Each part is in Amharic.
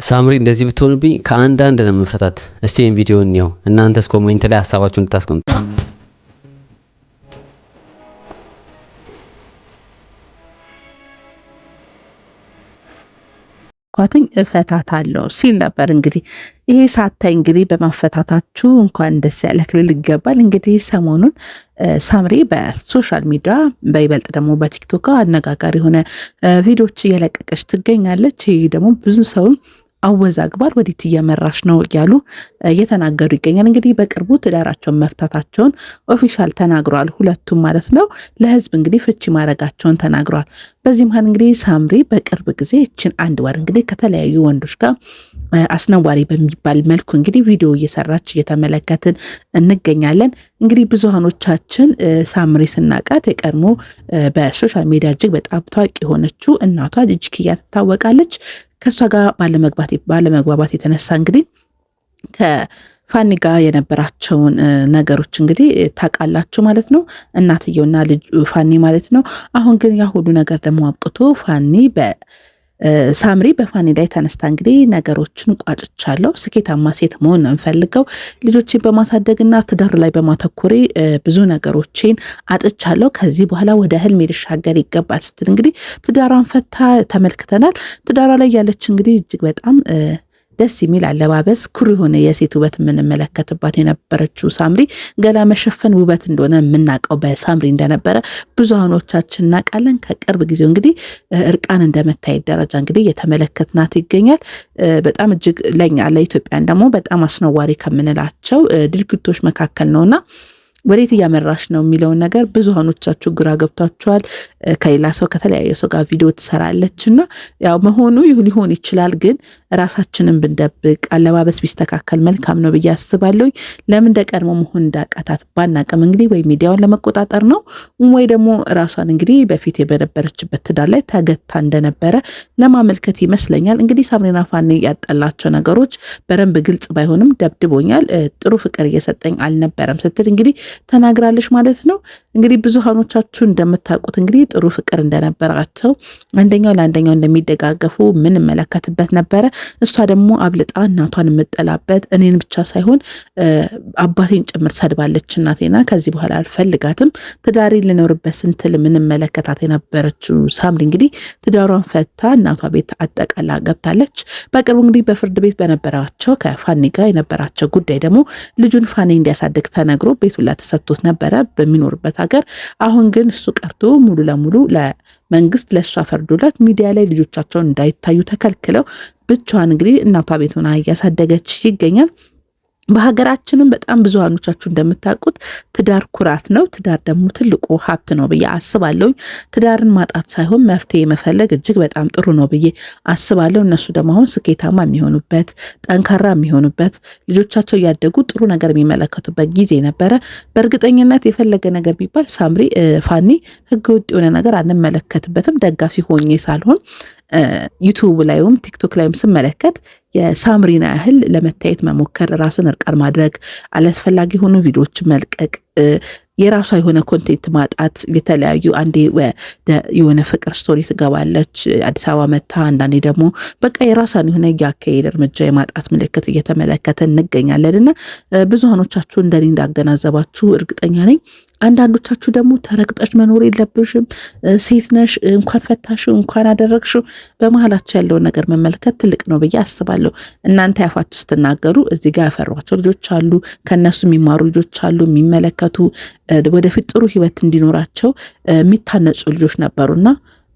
ሳምሪ እንደዚህ ብትሆንብኝ ከአንዳንድ ነው የምፈታት። እስቲ ይሄን ቪዲዮ እንየው። እናንተስ ኮሜንት ላይ ሐሳባችሁን ታስቀምጡ። ኳትኝ እፈታታለሁ ሲል ነበር። እንግዲህ ይሄ ሳታይ እንግዲህ በማፈታታችሁ እንኳን ደስ ያለህ ልል ይገባል። እንግዲህ ሰሞኑን ሳምሪ በሶሻል ሚዲያ በይበልጥ ደግሞ በቲክቶክ አነጋጋሪ የሆነ ቪዲዮዎች እየለቀቀች ትገኛለች። ይህ ደግሞ ብዙ ሰውን አወዛግባል። ወዴት እየመራሽ ነው እያሉ እየተናገሩ ይገኛል። እንግዲህ በቅርቡ ትዳራቸውን መፍታታቸውን ኦፊሻል ተናግረዋል፣ ሁለቱም ማለት ነው። ለህዝብ እንግዲህ ፍቺ ማድረጋቸውን ተናግረዋል። በዚህ መሀል እንግዲህ ሳምሪ በቅርብ ጊዜ ይችን አንድ ወር እንግዲህ ከተለያዩ ወንዶች ጋር አስነዋሪ በሚባል መልኩ እንግዲህ ቪዲዮ እየሰራች እየተመለከትን እንገኛለን። እንግዲህ ብዙሃኖቻችን ሳምሪ ስናቃት የቀድሞ በሶሻል ሚዲያ እጅግ በጣም ታዋቂ የሆነችው እናቷ ጂጂኪያ ትታወቃለች። ከእሷ ጋር ባለመግባባት የተነሳ እንግዲህ ከፋኒ ጋር የነበራቸውን ነገሮች እንግዲህ ታውቃላችሁ ማለት ነው። እናትየውና ልጅ ፋኒ ማለት ነው። አሁን ግን ያ ሁሉ ነገር ደግሞ አብቅቶ ሳምሪ በፋኒ ላይ ተነስታ እንግዲህ ነገሮችን ቋጭቻለሁ፣ ስኬታማ ሴት መሆን ነው የምፈልገው፣ ልጆችን በማሳደግና ትዳር ላይ በማተኮሬ ብዙ ነገሮችን አጥቻለሁ፣ ከዚህ በኋላ ወደ ህልሜ ልሻገር ይገባል ስትል እንግዲህ ትዳሯን ፈታ ተመልክተናል። ትዳሯ ላይ ያለች እንግዲህ እጅግ በጣም ደስ የሚል አለባበስ፣ ኩሩ የሆነ የሴት ውበት የምንመለከትባት የነበረችው ሳምሪ ገላ መሸፈን ውበት እንደሆነ የምናውቀው በሳምሪ እንደነበረ ብዙሃኖቻችን እናውቃለን። ከቅርብ ጊዜው እንግዲህ እርቃን እንደመታየት ደረጃ እንግዲህ እየተመለከትናት ይገኛል። በጣም እጅግ ለኛ ለኢትዮጵያን ደግሞ በጣም አስነዋሪ ከምንላቸው ድርጊቶች መካከል ነውና ወዴት እያመራሽ ነው የሚለውን ነገር ብዙሃኖቻችሁ ግራ ገብቷችኋል። ከሌላ ሰው ከተለያየ ሰው ጋር ቪዲዮ ትሰራለች እና ያው መሆኑ ሊሆን ይችላል፣ ግን ራሳችንን ብንደብቅ አለባበስ ቢስተካከል መልካም ነው ብዬ አስባለሁ። ለምን እንደቀድሞ መሆን እንዳቃታት ባናቅም እንግዲህ ወይ ሚዲያውን ለመቆጣጠር ነው ወይ ደግሞ ራሷን እንግዲህ በፊት በነበረችበት ትዳር ላይ ተገታ እንደነበረ ለማመልከት ይመስለኛል። እንግዲህ ሳምሪና ፋኒ ያጠላቸው ነገሮች በደንብ ግልጽ ባይሆንም ደብድቦኛል፣ ጥሩ ፍቅር እየሰጠኝ አልነበረም ስትል እንግዲህ ተናግራለች ማለት ነው። እንግዲህ ብዙሃኖቻችሁ እንደምታውቁት እንግዲህ ጥሩ ፍቅር እንደነበራቸው አንደኛው ለአንደኛው እንደሚደጋገፉ የምንመለከትበት ነበረ። እሷ ደግሞ አብልጣ እናቷን የምጠላበት እኔን ብቻ ሳይሆን አባቴን ጭምር ሰድባለች። እናቴና ከዚህ በኋላ አልፈልጋትም ትዳሬን ልኖርበት ስንትል የምንመለከታት የነበረችው ሳምሪ እንግዲህ ትዳሯን ፈታ እናቷ ቤት አጠቃላ ገብታለች። በቅርቡ እንግዲህ በፍርድ ቤት በነበራቸው ከፋኒ ጋር የነበራቸው ጉዳይ ደግሞ ልጁን ፋኒ እንዲያሳድግ ተነግሮ ቤቱን ተሰጥቶት ነበረ በሚኖርበት ሀገር። አሁን ግን እሱ ቀርቶ ሙሉ ለሙሉ ለመንግስት ለእሷ ፈርዶላት ሚዲያ ላይ ልጆቻቸውን እንዳይታዩ ተከልክለው ብቻዋን እንግዲህ እናቷ ቤት ሆና እያሳደገች ይገኛል። በሀገራችንም በጣም ብዙሃኖቻችሁ እንደምታውቁት ትዳር ኩራት ነው። ትዳር ደግሞ ትልቁ ሀብት ነው ብዬ አስባለሁ። ትዳርን ማጣት ሳይሆን መፍትሄ መፈለግ እጅግ በጣም ጥሩ ነው ብዬ አስባለሁ። እነሱ ደግሞ አሁን ስኬታማ የሚሆኑበት ጠንካራ የሚሆኑበት ልጆቻቸው እያደጉ ጥሩ ነገር የሚመለከቱበት ጊዜ ነበረ። በእርግጠኝነት የፈለገ ነገር ቢባል ሳምሪ ፋኒ ህገወጥ የሆነ ነገር አንመለከትበትም። ደጋፊ ሆኜ ሳልሆን ዩቱብ ላይም ቲክቶክ ላይም ስመለከት የሳምሪና ያህል ለመታየት መሞከር፣ ራስን እርቃን ማድረግ፣ አላስፈላጊ የሆኑ ቪዲዮዎችን መልቀቅ፣ የራሷ የሆነ ኮንቴንት ማጣት፣ የተለያዩ አንዴ የሆነ ፍቅር ስቶሪ ትገባለች አዲስ አበባ መታ፣ አንዳንዴ ደግሞ በቃ የራሷን የሆነ ያካሄድ እርምጃ የማጣት ምልክት እየተመለከተ እንገኛለን እና ብዙሃኖቻችሁ እንደኔ እንዳገናዘባችሁ እርግጠኛ ነኝ። አንዳንዶቻችሁ ደግሞ ተረግጠሽ መኖር የለብሽም ሴት ነሽ፣ እንኳን ፈታሽው እንኳን አደረግሽው። በመሀላቸው ያለውን ነገር መመልከት ትልቅ ነው ብዬ አስባለሁ። እናንተ ያፋችሁ ስትናገሩ እዚህ ጋር ያፈሯቸው ልጆች አሉ፣ ከነሱ የሚማሩ ልጆች አሉ፣ የሚመለከቱ ወደፊት ጥሩ ህይወት እንዲኖራቸው የሚታነጹ ልጆች ነበሩና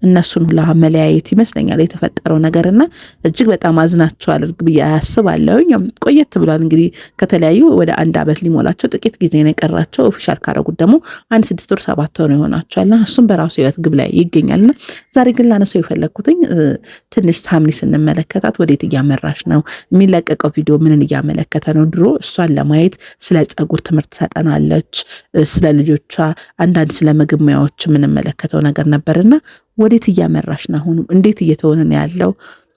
እነሱን ሁላ መለያየት ይመስለኛል የተፈጠረው ነገር እና እጅግ በጣም አዝናቸዋል ብዬ አስባለሁኝ። ቆየት ብሏል እንግዲህ ከተለያዩ ወደ 1 ዓመት ሊሞላቸው ጥቂት ጊዜ ነው የቀራቸው። ኦፊሻል ካረጉት ደግሞ 6 ወር 7 ወር ይሆናቸዋልና እሱም በራሱ ህይወት ግብ ላይ ይገኛልና ዛሬ ግን ላነሳው የፈለግኩትኝ ትንሽ ሳምሪ ስንመለከታት ወዴት እያመራሽ ነው፣ የሚለቀቀው ቪዲዮ ምንን እያመለከተ ነው። ድሮ እሷን ለማየት ስለ ፀጉር ትምህርት ሰጠናለች፣ ስለ ልጆቿ አንዳንድ ስለ ምግብ ሙያዎች የምንመለከተው ነገር ነበርና ወዴት እያመራሽ ነው? አሁን እንዴት እየተሆነ ነው ያለው?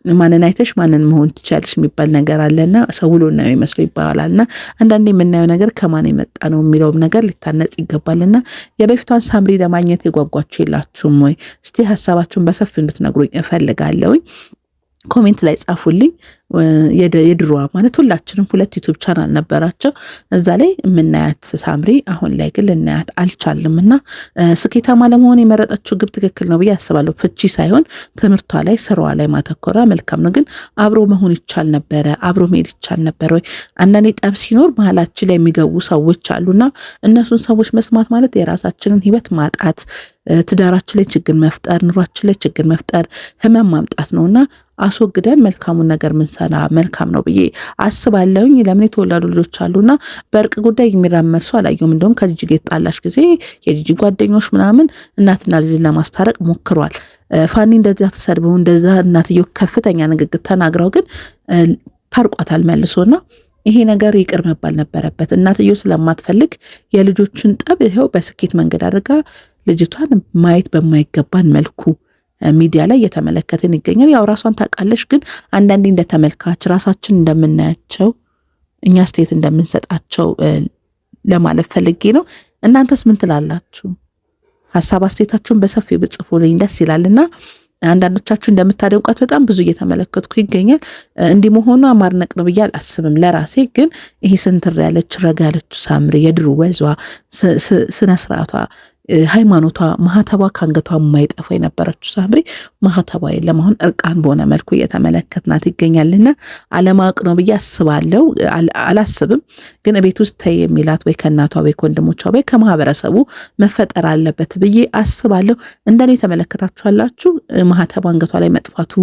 ማንን አይተሽ ማንን መሆን ትችያለሽ የሚባል ነገር አለና ሰው ሁሉ ነው የሚመስለው ይባላልና አንዳንዴ የምናየው ነገር ከማን የመጣ ነው የሚለውም ነገር ሊታነጽ ይገባልና የበፊቷን ሳምሪ ለማግኘት የጓጓችሁ የላችሁም ወይ? እስቲ ሀሳባችሁን በሰፊው እንድትነግሩኝ እፈልጋለሁኝ። ኮሜንት ላይ ጻፉልኝ። የድሮዋ ማለት ሁላችንም 2 ዩቲዩብ ቻናል ነበራቸው። እዛ ላይ የምናያት ሳምሪ አሁን ላይ ግን ልናያት አልቻልም እና ስኬታማ ለመሆን የመረጠችው ግብ ትክክል ነው ብዬ አስባለሁ። ፍቺ ሳይሆን ትምህርቷ ላይ ስራዋ ላይ ማተኮራ መልካም ነው። ግን አብሮ መሆን ይቻል ነበረ? አብሮ መሄድ ይቻል ነበር ወይ? አንዳንዴ ጠብ ሲኖር መሀላችን ላይ የሚገቡ ሰዎች አሉና እነሱን ሰዎች መስማት ማለት የራሳችንን ህይወት ማጣት፣ ትዳራችን ላይ ችግር መፍጠር፣ ኑሯችን ላይ ችግር መፍጠር፣ ህመም ማምጣት ነውና አስወግደን መልካሙን ነገር ምንሰራ መልካም ነው ብዬ አስባለሁኝ። ለምን የተወለዱ ልጆች አሉና በእርቅ ጉዳይ የሚራመድ ሰው አላየሁም። እንደውም ከጂጂ ጋር የተጣላሽ ጊዜ የጂጂ ጓደኞች ምናምን እናትና ልጅን ለማስታረቅ ሞክሯል። ፋኒ እንደዛ ተሰድበው እንደዛ እናትየው ከፍተኛ ንግግር ተናግረው ግን ታርቋታል መልሶና ይሄ ነገር ይቅር መባል ነበረበት። እናትየው ስለማትፈልግ የልጆቹን ጠብ ይኸው በስኬት መንገድ አድርጋ ልጅቷን ማየት በማይገባን መልኩ ሚዲያ ላይ እየተመለከትን ይገኛል። ያው ራሷን ታውቃለች። ግን አንዳንዴ እንደተመልካች ራሳችን እንደምናያቸው እኛ አስተያየት እንደምንሰጣቸው ለማለት ፈልጌ ነው። እናንተስ ምን ትላላችሁ? ሀሳብ አስተያየታችሁን በሰፊው ብጽፉልኝ ደስ ይላልና አንዳንዶቻችሁ እንደምታደንቋት በጣም ብዙ እየተመለከትኩ ይገኛል። እንዲህ መሆኑ ማድነቅ ነው ብዬ አላስብም። ለራሴ ግን ይሄ ስንትር ያለች ረጋ ያለችው ሳምሪ የድሮ ወዟ፣ ስነ ስርዓቷ፣ ሃይማኖቷ፣ ማህተቧ ከአንገቷ የማይጠፋ የነበረችው ሳምሪ ማህተቧ የለም። አሁን እርቃን በሆነ መልኩ እየተመለከትናት ይገኛልና አለማወቅ ነው ብዬ አስባለሁ። አላስብም ግን ቤት ውስጥ ተይ የሚላት ወይ ከእናቷ ወይ ከወንድሞቿ ወይ ከማህበረሰቡ መፈጠር አለበት ብዬ አስባለሁ። እንደኔ ተመለከታችኋላችሁ ማህተቧ አንገቷ ላይ መጥፋቱ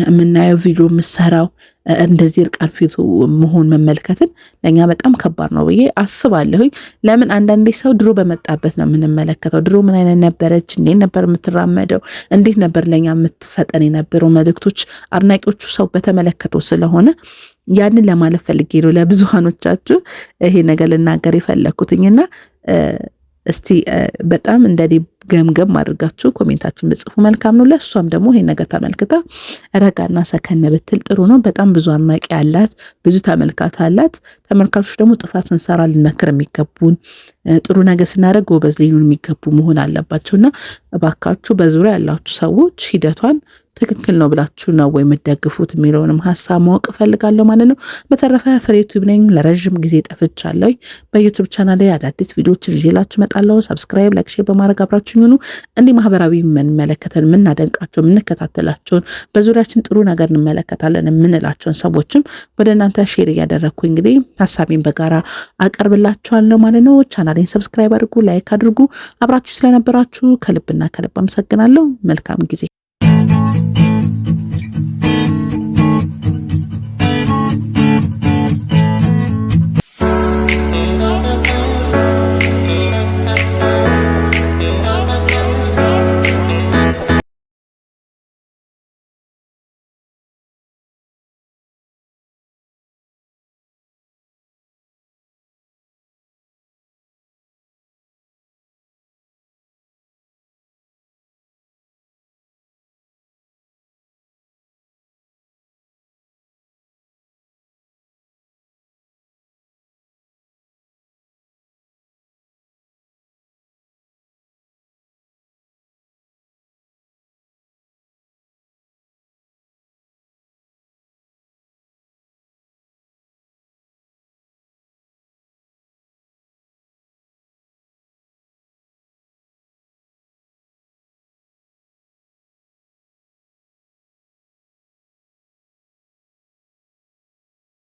የምናየው ቪዲዮ የምሰራው እንደዚህ እርቃን ፊቱ መሆን መመልከትን ለእኛ በጣም ከባድ ነው ብዬ አስባለሁኝ። ለምን አንዳንዴ ሰው ድሮ በመጣበት ነው የምንመለከተው። ድሮ ምን አይነት ነበረች፣ እንዴት ነበር የምትራመደው፣ እንዴት ነበር ለእኛ የምትሰጠን የነበረው መልእክቶች አድናቂዎቹ ሰው በተመለከተው ስለሆነ ያንን ለማለት ፈልጌ ነው ለብዙሃኖቻችሁ ይሄ ነገር ልናገር የፈለኩትኝና እስቲ በጣም እንደኔ ገምገም አድርጋችሁ ኮሜንታችሁን ብጽፉ መልካም ነው። ለእሷም ደግሞ ይሄን ነገር ተመልክታ ረጋና ሰከነ ብትል ጥሩ ነው። በጣም ብዙ አድናቂ አላት፣ ብዙ ተመልካች አላት። ተመልካቾች ደግሞ ጥፋት ስንሰራ ልንመክር የሚገቡን ጥሩ ነገር ስናደርግ ጎበዝ ሊሆኑ የሚገቡ መሆን አለባቸውና እባካችሁ በዙሪያ ያላችሁ ሰዎች ሂደቷን ትክክል ነው ብላችሁ ነው ወይ የምትደግፉት የሚለውንም ሀሳብ ማወቅ እፈልጋለሁ ማለት ነው። በተረፈ ፍሬ ዩቲዩብ ነኝ። ለረጅም ጊዜ ጠፍቻለሁ። በዩቲዩብ ቻናል ላይ አዳዲስ ቪዲዮዎችን ይዤላችሁ እመጣለሁ። ሰብስክራይብ፣ ላይክ፣ ሼር በማድረግ አብራችሁ ይሁኑ። እንዲህ ማህበራዊ የምንመለከተን የምናደንቃቸው የምንከታተላቸውን በዙሪያችን ጥሩ ነገር እንመለከታለን የምንላቸውን ሰዎችም ወደ እናንተ ሼር እያደረግኩ እንግዲህ ሀሳቤን በጋራ አቀርብላችኋለሁ ማለት ነው። ቻናሌን ሰብስክራይብ አድርጉ፣ ላይክ አድርጉ። አብራችሁ ስለነበራችሁ ከልብና ከልብ አመሰግናለሁ። መልካም ጊዜ